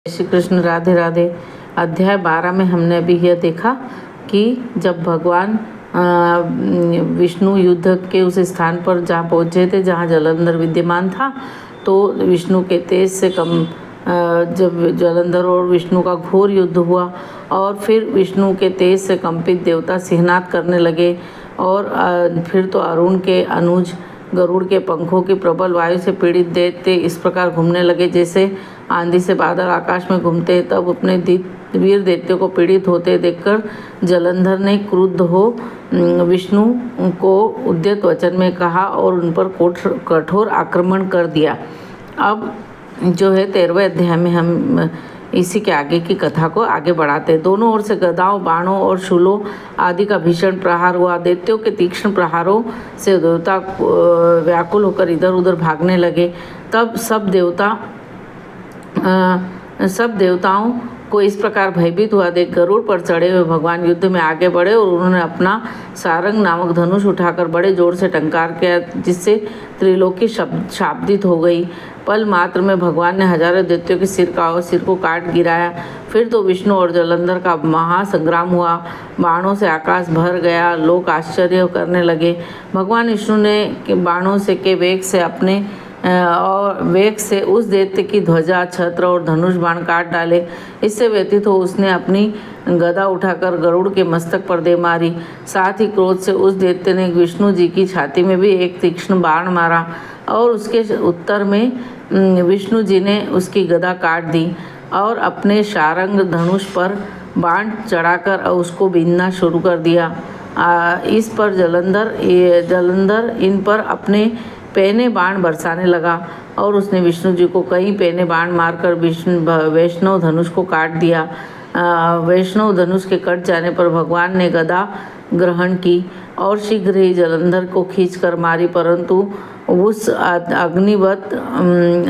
श्री कृष्ण, राधे राधे। अध्याय 12 में हमने अभी यह देखा कि जब भगवान विष्णु युद्ध के उस स्थान पर जहाँ पहुँचे थे जहाँ जलंधर विद्यमान था, तो विष्णु के तेज से जब जलंधर और विष्णु का घोर युद्ध हुआ और फिर विष्णु के तेज से कंपित देवता सिंहनाद करने लगे और फिर तो अरुण के अनुज गरुड़ के पंखों की प्रबल वायु से पीड़ित दैत्य इस प्रकार घूमने लगे जैसे आंधी से बादल आकाश में घूमते। तब अपने वीर दैत्यों को पीड़ित होते देखकर जलंधर ने क्रुद्ध हो विष्णु को उद्यत वचन में कहा और उन पर कठोर आक्रमण कर दिया। अब जो है 13वें अध्याय में हम इसी के आगे की कथा को आगे बढ़ाते हैं। दोनों ओर से गदाओं, बाणों और शूलों आदि का भीषण प्रहार हुआ। दैत्यों के तीक्ष्ण प्रहारों से देवता व्याकुल होकर इधर उधर भागने लगे। तब सब देवताओं को इस प्रकार भयभीत हुआ देख गरुड़ पर चढ़े हुए भगवान युद्ध में आगे बढ़े और उन्होंने अपना सारंग नामक धनुष उठाकर बड़े जोर से टंकार किया, जिससे त्रिलोकी शाब्दित हो गई। पल मात्र में भगवान ने हजारों दैत्यों के सिर को काट गिराया। फिर तो विष्णु और जलंधर का महासंग्राम हुआ। बाणों से आकाश भर गया, लोग आश्चर्य करने लगे। भगवान विष्णु ने बाणों से के वेग से उस दैत्य की ध्वजा, छत्र और धनुष बाण काट डाले। इससे व्यतीत हो उसने अपनी गदा उठाकर गरुड़ के मस्तक पर दे मारी। साथ ही क्रोध से उस दैत्य ने विष्णु जी की छाती में भी एक तीक्ष्ण बाण मारा और उसके उत्तर में विष्णु जी ने उसकी गदा काट दी और अपने शारंग धनुष पर बाण चढ़ाकर उसको बीनना शुरू कर दिया। इस पर जलंधर इन पर अपने पैने बाण बरसाने लगा और उसने विष्णु जी को कई पैने बाण मारकर वैष्णव धनुष को काट दिया। वैष्णव धनुष के कट जाने पर भगवान ने गदा ग्रहण की और शीघ्र ही जलंधर को खींचकर मारी, परंतु उस अग्निवत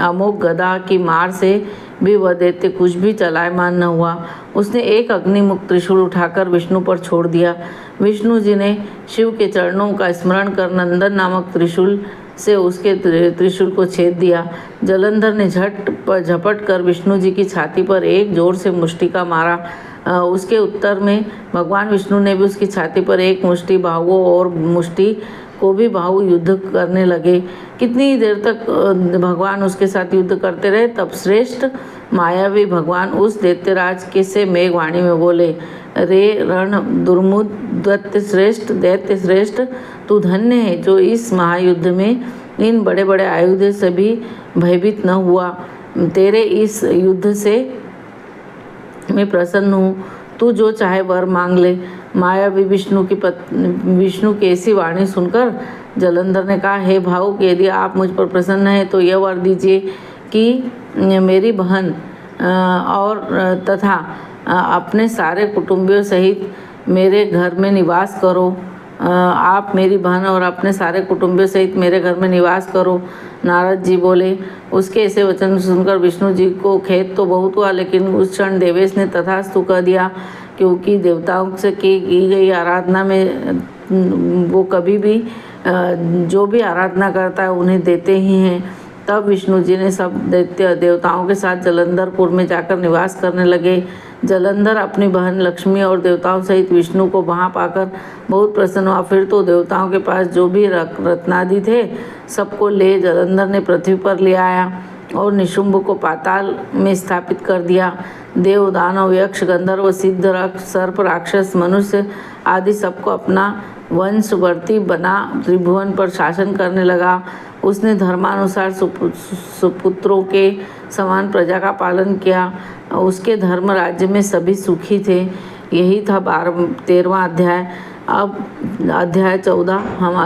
अमोघ गदा की मार से भी वह दैत्य कुछ भी चलायमान न हुआ। उसने एक अग्निमुक्त त्रिशूल उठाकर विष्णु पर छोड़ दिया। विष्णु जी ने शिव के चरणों का स्मरण कर नंदन नामक त्रिशूल से उसके त्रिशूल को छेद दिया। जलंधर ने झपट कर विष्णु जी की छाती पर एक जोर से मुष्टि का मारा। उसके उत्तर में भगवान विष्णु ने भी उसकी छाती पर एक मुष्टि, बाहुओं और मुष्टि को भी बाहु युद्ध करने लगे। कितनी देर तक भगवान उसके साथ युद्ध करते रहे। तब श्रेष्ठ मायावी भगवान उस दैत्यराज के से मेघवाणी में बोले, रे रण दुर्मुद दैत्य श्रेष्ठ, तू धन्य है जो इस महायुद्ध में इन बड़े बड़े आयुध से भी भयभीत न हुआ। तेरे इस युद्ध से मैं प्रसन्न हूँ। तू जो चाहे वर मांग ले। मायावी विष्णु की ऐसी वाणी सुनकर जलंधर ने कहा, हे भावुक, यदि आप मुझ पर प्रसन्न हैं तो यह वर दीजिए कि मेरी बहन और तथा अपने सारे कुटुंबियों सहित मेरे घर में निवास करो। आप मेरी बहन और अपने सारे कुटुंबियों सहित मेरे घर में निवास करो। नारद जी बोले। उसके ऐसे वचन सुनकर विष्णु जी को खेद तो बहुत हुआ, लेकिन उस क्षण देवेश ने तथास्तु कह दिया, क्योंकि देवताओं से की गई आराधना में वो कभी भी जो भी आराधना करता है उन्हें देते ही हैं। तब विष्णु जी ने सब देवताओं के साथ जलंधरपुर में जाकर निवास करने लगे। जलंधर अपनी बहन लक्ष्मी और देवताओं सहित विष्णु को वहाँ पाकर बहुत प्रसन्न हुआ। फिर तो देवताओं के पास जो भी रत्नादि थे सबको ले जलंधर ने पृथ्वी पर ले आया और निशुंभ को पाताल में स्थापित कर दिया। देव, दानव, यक्ष, गंधर्व, सिद्ध, सर्प, राक्षस, मनुष्य आदि सबको अपना वंशवर्ती बना त्रिभुवन पर शासन करने लगा। उसने धर्मानुसार सुपुत्रों के समान प्रजा का पालन किया। उसके धर्म राज्य में सभी सुखी थे। यही था 13वां अध्याय। अब अध्याय 14 हम